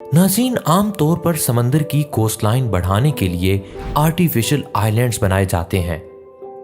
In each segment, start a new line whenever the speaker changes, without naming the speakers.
नाज़रीन, आम तौर पर समंदर की कोस्टलाइन बढ़ाने के लिए आर्टिफिशियल आइलैंड्स बनाए जाते हैं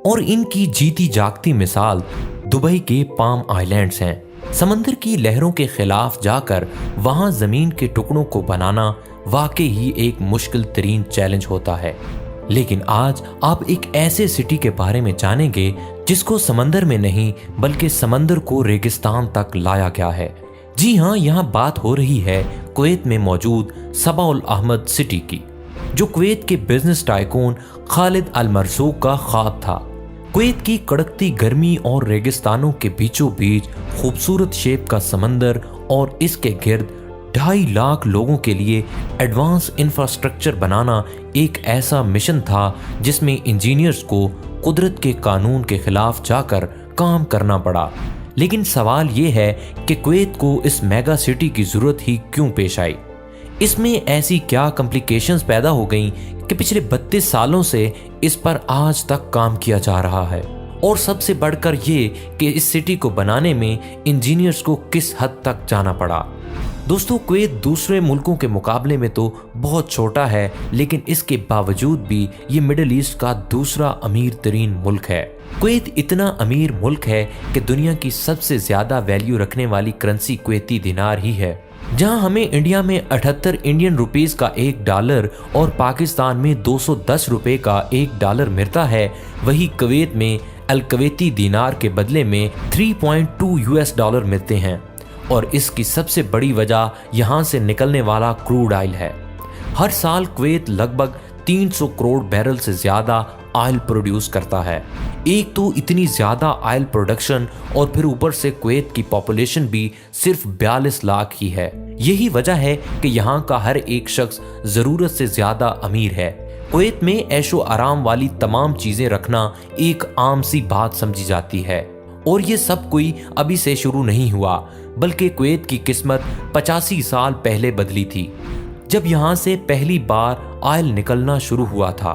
और इनकी जीती जागती मिसाल दुबई के पाम आइलैंड्स हैं। समंदर की लहरों के खिलाफ जाकर वहां जमीन के टुकड़ों को बनाना वाकई ही एक मुश्किल तरीन चैलेंज होता है। लेकिन आज आप एक ऐसे सिटी के बारे में जानेंगे जिसको समंदर में नहीं बल्कि समंदर को रेगिस्तान तक लाया गया है। जी हाँ, यहाँ बात हो रही है कुवैत में मौजूद सबा उल अहमद सिटी की, जो कुवैत के बिजनेस टाइकून खालिद अल मरज़ूक का ख्वाब था। कुवैत की कड़कती गर्मी और रेगिस्तानों के बीचों बीच खूबसूरत शेप का समंदर और इसके गिर्द 2.5 लाख लोगों के लिए एडवांस इंफ्रास्ट्रक्चर बनाना एक ऐसा मिशन था जिसमें इंजीनियर्स को कुदरत के कानून के खिलाफ जाकर काम करना पड़ा। लेकिन सवाल ये है कि कुवैत को इस मेगा सिटी की जरूरत ही क्यों पेश आई? इसमें ऐसी क्या कॉम्प्लिकेशंस पैदा हो गईं कि पिछले 32 सालों से इस पर आज तक काम किया जा रहा है? और सबसे बढ़कर ये कि इस सिटी को बनाने में इंजीनियर्स को किस हद तक जाना पड़ा। दोस्तों, कुवैत दूसरे मुल्कों के मुकाबले में तो बहुत छोटा है, लेकिन इसके बावजूद भी ये मिडिल ईस्ट का दूसरा अमीर तरीन मुल्क है। कुवैत इतना अमीर मुल्क है कि दुनिया की सबसे ज्यादा वैल्यू रखने वाली करेंसी कुवैती दिनार ही है। जहां हमें इंडिया में 78 इंडियन रुपीस का $1 और पाकिस्तान में 210 रुपए का $1 मिलता है, वही कुवैत में अल कुवैती दिनार के बदले में 3.2 US$ मिलते हैं। और इसकी सबसे बड़ी वजह यहाँ से निकलने वाला क्रूड ऑयल है। हर साल कुवैत लगभग 300 करोड़ बैरल से ज्यादा ऑयल प्रोड्यूस करता है। एक तो इतनी ज्यादा ऑयल प्रोडक्शन और फिर ऊपर से कुवैत की पॉपुलेशन भी सिर्फ 42 लाख ही है। यही वजह है कि यहाँ का हर एक शख्स जरूरत से ज्यादा अमीर है। कुवैत में ऐशो आराम वाली तमाम चीजें रखना एक आम सी बात समझी जाती है। और ये सब कोई अभी से शुरू नहीं हुआ, बल्कि कुवैत की किस्मत 85 साल पहले बदली थी, जब यहाँ से पहली बार ऑयल निकलना शुरू हुआ था।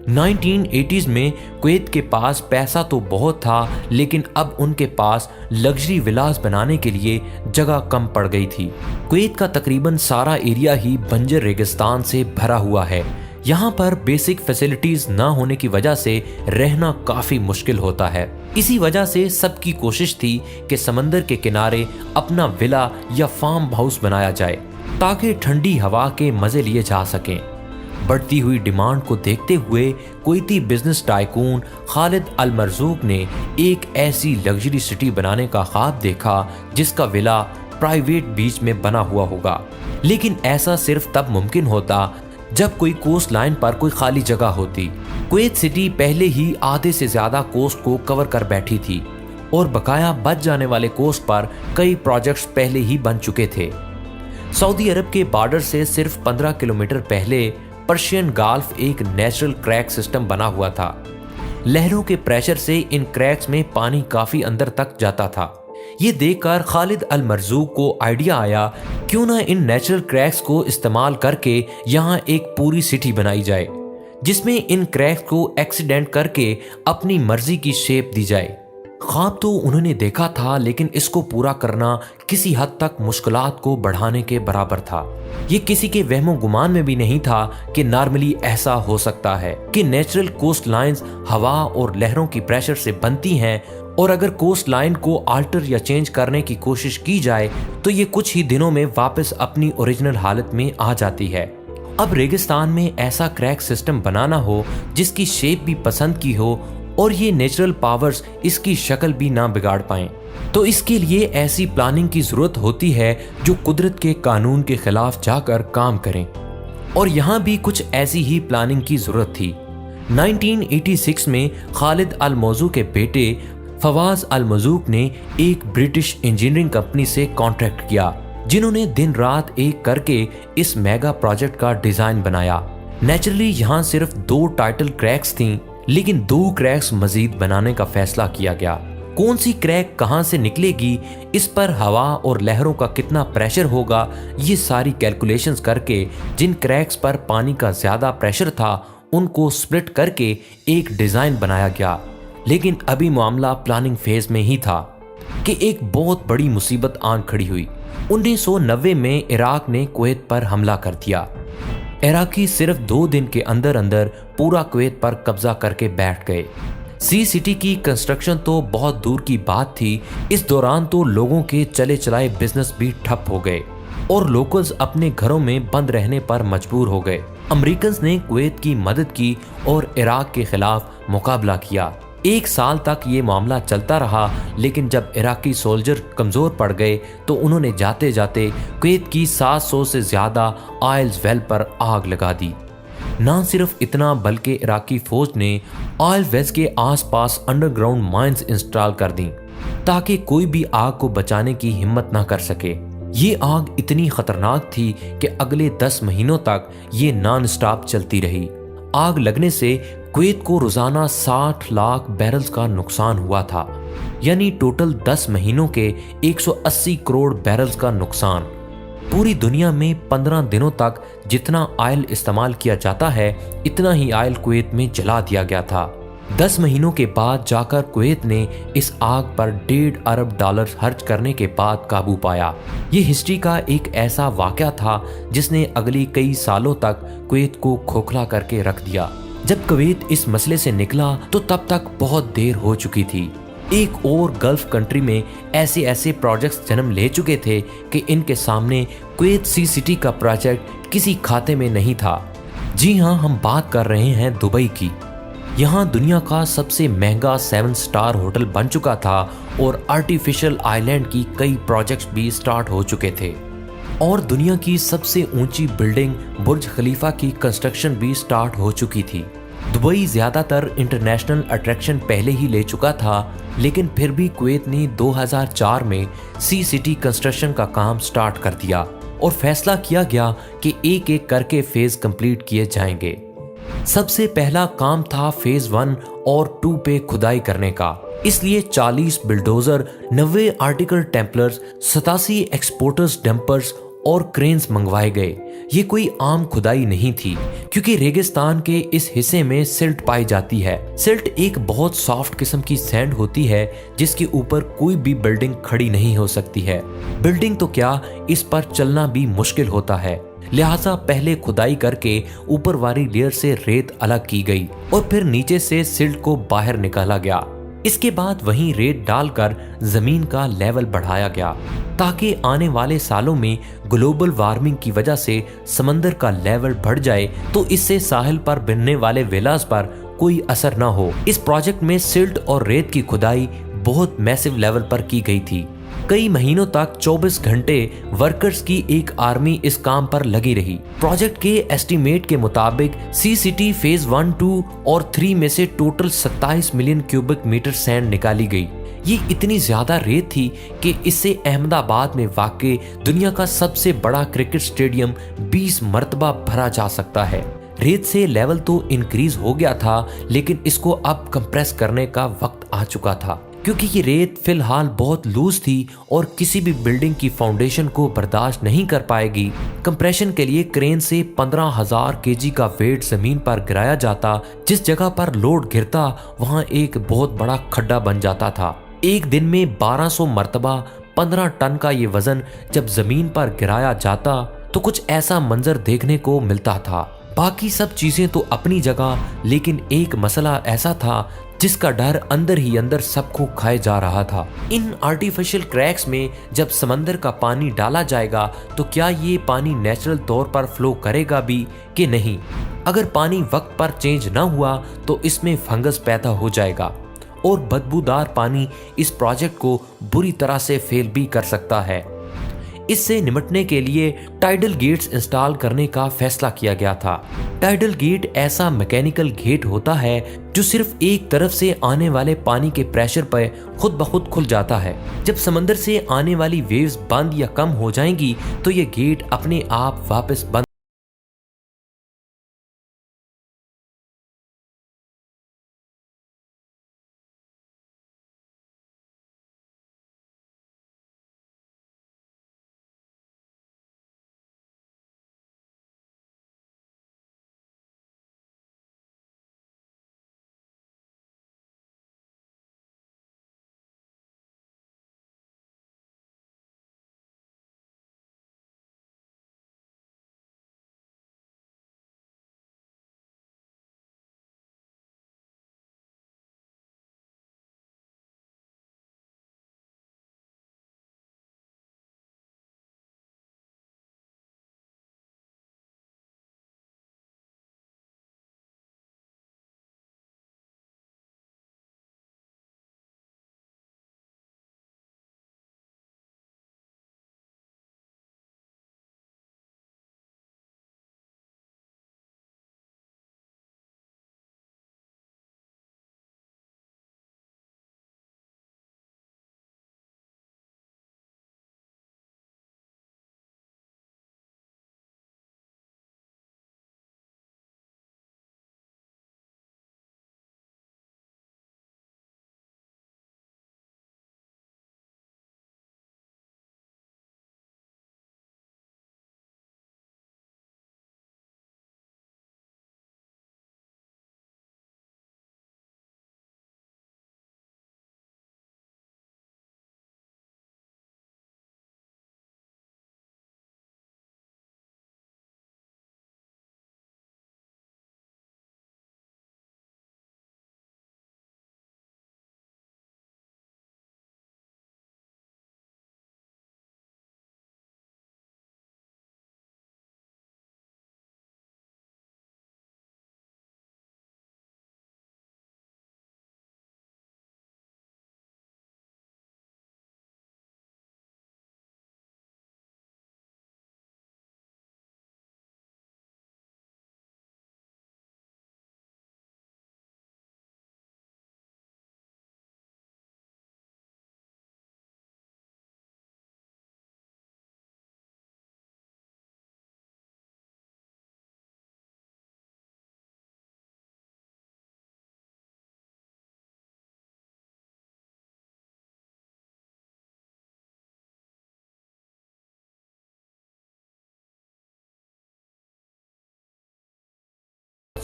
1980s में कुवैत के पास पैसा तो बहुत था, लेकिन अब उनके पास लग्जरी विलास बनाने के लिए जगह कम पड़ गई थी। कुवैत का तकरीबन सारा एरिया ही बंजर रेगिस्तान से भरा हुआ है। यहाँ पर बेसिक फैसिलिटीज ना होने की वजह से रहना काफी मुश्किल होता है। इसी वजह से सबकी कोशिश थी कि समंदर के किनारे अपना विला या फार्म हाउस बनाया जाए ताकि ठंडी हवा के मजे लिए जा सकें। बढ़ती हुई डिमांड को देखते हुए कुवैती बिजनेस टाइकून खालिद अल मरज़ूक ने एक ऐसी लग्जरी सिटी बनाने का ख्वाब देखा जिसका विला प्राइवेट बीच में बना हुआ होगा। लेकिन ऐसा सिर्फ तब मुमकिन होता जब कोई कोस्ट लाइन पर कोई खाली जगह होती। कुवैत सिटी पहले ही आधे से ज्यादा कोस्ट को कवर कर बैठी थी और बकाया बच जाने वाले कोस्ट पर कई प्रोजेक्ट्स पहले ही बन चुके थे। सऊदी अरब के बॉर्डर से सिर्फ 15 किलोमीटर पहले पर्शियन गल्फ एक नेचुरल क्रैक सिस्टम बना हुआ था। लहरों के प्रेशर से इन क्रैक्स में पानी काफी अंदर तक जाता था। ये देखकर खालिद अल मरज़ूक को आइडिया आया, क्यों ना इन नेचुरल क्रैक्स को इस्तेमाल करके यहाँ एक पूरी सिटी बनाई जाए, जिसमें इन क्रैक्स को एक्सीडेंट करके अपनी मर्जी की शेप दी जाए। ख्वाब तो उन्होंने देखा था, लेकिन इसको पूरा करना किसी हद तक मुश्किलात को बढ़ाने के बराबर था। ये किसी के वहमो गुमान में भी नहीं था कि नॉर्मली ऐसा हो सकता है कि नेचुरल कोस्ट लाइंस हवा और लहरों की प्रेशर से बनती हैं, और अगर कोस्ट लाइन को आल्टर या चेंज करने की कोशिश की जाए तो ये कुछ ही दिनों में वापस अपनी ओरिजिनल हालत में आ जाती है। अब रेगिस्तान में ऐसा क्रैक सिस्टम बनाना हो जिसकी शेप भी पसंद की हो और ये नेचुरल पावर्स इसकी शक्ल भी ना बिगाड़ पाएं, तो इसके लिए ऐसी प्लानिंग की जरूरत होती है जो कुदरत के कानून के खिलाफ जाकर काम करें। और यहाँ भी कुछ ऐसी ही प्लानिंग की जरूरत थी। 1986 में खालिद अल मरज़ूक के बेटे फवाज अल मरज़ूक ने एक ब्रिटिश इंजीनियरिंग कंपनी से कॉन्ट्रैक्ट किया, जिन्होंने दिन रात एक करके इस मेगा प्रोजेक्ट का डिजाइन बनाया। नेचुरली यहाँ सिर्फ 2 टाइटल क्रैक्स थीं, लेकिन 2 क्रैक्स मजीद बनाने का फैसला किया गया। कौन सी क्रैक कहां से निकलेगी, इस पर हवा और लहरों का कितना प्रेशर होगा, ये सारी कैलकुलेशंस करके जिन क्रैक्स पर पानी का ज्यादा प्रेशर था उनको स्प्लिट करके एक डिजाइन बनाया गया। लेकिन अभी मामला प्लानिंग फेज में ही था कि एक बहुत बड़ी मुसीबत आन खड़ी हुई। 1990 में इराक ने कुवैत पर हमला कर दिया। इराकी सिर्फ 2 दिन के अंदर अंदर पूरा कुवैत पर कब्जा करके बैठ गए। सी सिटी की कंस्ट्रक्शन तो बहुत दूर की बात थी, इस दौरान तो लोगों के चले चलाए बिजनेस भी ठप हो गए और लोकल्स अपने घरों में बंद रहने पर मजबूर हो गए। अमेरिकन्स ने कुवैत की मदद की और इराक के खिलाफ मुकाबला किया। 1 साल तक ये मामला चलता रहा, लेकिन जब इराकी सोल्जर कमज़ोर पड़ गए तो उन्होंने जाते जाते कुवैत की 700 से ज़्यादा ऑयल वेल पर आग लगा दी। ना सिर्फ इतना, बल्कि इराकी फौज ने ऑयल वेल्स के आसपास अंडरग्राउंड माइंस इंस्टॉल कर दी ताकि कोई भी आग को बचाने की हिम्मत ना कर सके। ये आग इतनी खतरनाक थी कि अगले 10 महीनों तक ये नॉन स्टॉप चलती रही। आग लगने से कुवैत को रोजाना 60 लाख बैरल्स का नुकसान हुआ था, यानी टोटल 10 महीनों के 180 करोड़ बैरल्स का नुकसान। पूरी दुनिया में 15 दिनों तक जितना ऑयल इस्तेमाल किया जाता है, इतना ही ऑयल कुवैत में जला दिया गया था। 10 महीनों के बाद जाकर कुवैत ने इस आग पर $1.5 अरब खर्च करने के बाद काबू पाया। ये हिस्ट्री का एक ऐसा वाकया था जिसने अगली कई सालों तक कुवैत को खोखला करके रख दिया। जब कुवैत इस मसले से निकला तो तब तक बहुत देर हो चुकी थी। एक और गल्फ कंट्री में ऐसे ऐसे प्रोजेक्ट्स जन्म ले चुके थे कि इनके सामने कुवैत सी सिटी का प्रोजेक्ट किसी खाते में नहीं था। जी हाँ, हम बात कर रहे हैं दुबई की। यहाँ दुनिया का सबसे महंगा 7 स्टार होटल बन चुका था और आर्टिफिशियल आइलैंड की कई प्रोजेक्ट्स भी स्टार्ट हो चुके थे और दुनिया की सबसे ऊंची बिल्डिंग बुर्ज खलीफा की कंस्ट्रक्शन भी स्टार्ट हो चुकी थी। दुबई ज़्यादातर इंटरनेशनल अट्रैक्शन पहले ही ले चुका था, लेकिन फिर भी कुवैत ने 2004 में सी सिटी कंस्ट्रक्शन का काम स्टार्ट कर दिया और फैसला किया गया कि एक एक करके फेज कंप्लीट किए जाएंगे। सबसे पहला काम था फेज 1 और 2 पे खुदाई करने का। इसलिए 40 bulldozer, 90 article Templars, 87 exporters dumpers और क्रेन्स मंगवाए गए। ये कोई आम खुदाई नहीं थी, क्योंकि रेगिस्तान के इस हिस्से में सिल्ट पाई जाती है। सिल्ट एक बहुत सॉफ्ट किस्म की सैंड होती है जिसके ऊपर कोई भी बिल्डिंग खड़ी नहीं हो सकती है। बिल्डिंग तो क्या, इस पर चलना भी मुश्किल होता है। लिहाजा पहले खुदाई करके ऊपर वाली लेयर से रेत अलग की गई और फिर नीचे से सिल्ट को बाहर निकाला गया। इसके बाद वहीं रेत डालकर जमीन का लेवल बढ़ाया गया ताकि आने वाले सालों में ग्लोबल वार्मिंग की वजह से समंदर का लेवल बढ़ जाए तो इससे साहिल पर बनने वाले विलास पर कोई असर ना हो। इस प्रोजेक्ट में सिल्ट और रेत की खुदाई बहुत मैसिव लेवल पर की गई थी। कई महीनों तक 24 घंटे वर्कर्स की एक आर्मी इस काम पर लगी रही। प्रोजेक्ट के एस्टीमेट के मुताबिक सी सिटी फेज 1, 2 और 3 में से total 27 million cubic metre sand निकाली गई। ये इतनी ज्यादा रेत थी कि इससे अहमदाबाद में वाक़ई दुनिया का सबसे बड़ा क्रिकेट स्टेडियम 20 मरतबा भरा जा सकता है। रेत से लेवल तो इंक्रीज हो गया था, लेकिन इसको अब कंप्रेस करने का वक्त आ चुका था, क्योंकि ये रेत फिलहाल बहुत लूज थी और किसी भी बिल्डिंग की फाउंडेशन को बर्दाश्त नहीं कर पाएगी। कंप्रेशन के लिए क्रेन से 15,000 केजी का वेट जमीन पर गिराया जाता। जिस जगह पर लोड गिरता वहां एक बहुत बड़ा खड्डा बन जाता था। एक दिन में 1200 मरतबा 15 टन का ये वजन जब जमीन पर गिराया जाता तो कुछ ऐसा मंजर देखने को मिलता था। बाकी सब चीजें तो अपनी जगह, लेकिन एक मसला ऐसा था जिसका डर अंदर ही अंदर सबको खाए जा रहा था। इन आर्टिफिशियल क्रैक्स में जब समंदर का पानी डाला जाएगा तो क्या ये पानी नेचुरल तौर पर फ्लो करेगा भी कि नहीं। अगर पानी वक्त पर चेंज ना हुआ तो इसमें फंगस पैदा हो जाएगा और बदबूदार पानी इस प्रोजेक्ट को बुरी तरह से फेल भी कर सकता है। इससे निपटने के लिए टाइडल गेट्स इंस्टॉल करने का फैसला किया गया था। टाइडल गेट ऐसा मैकेनिकल गेट होता है जो सिर्फ एक तरफ से आने वाले पानी के प्रेशर पर खुद ब खुद खुल जाता है। जब समंदर से आने वाली वेव्स बंद या कम हो जाएंगी तो ये गेट अपने आप वापस बंद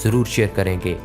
ज़रूर शेयर करेंगे।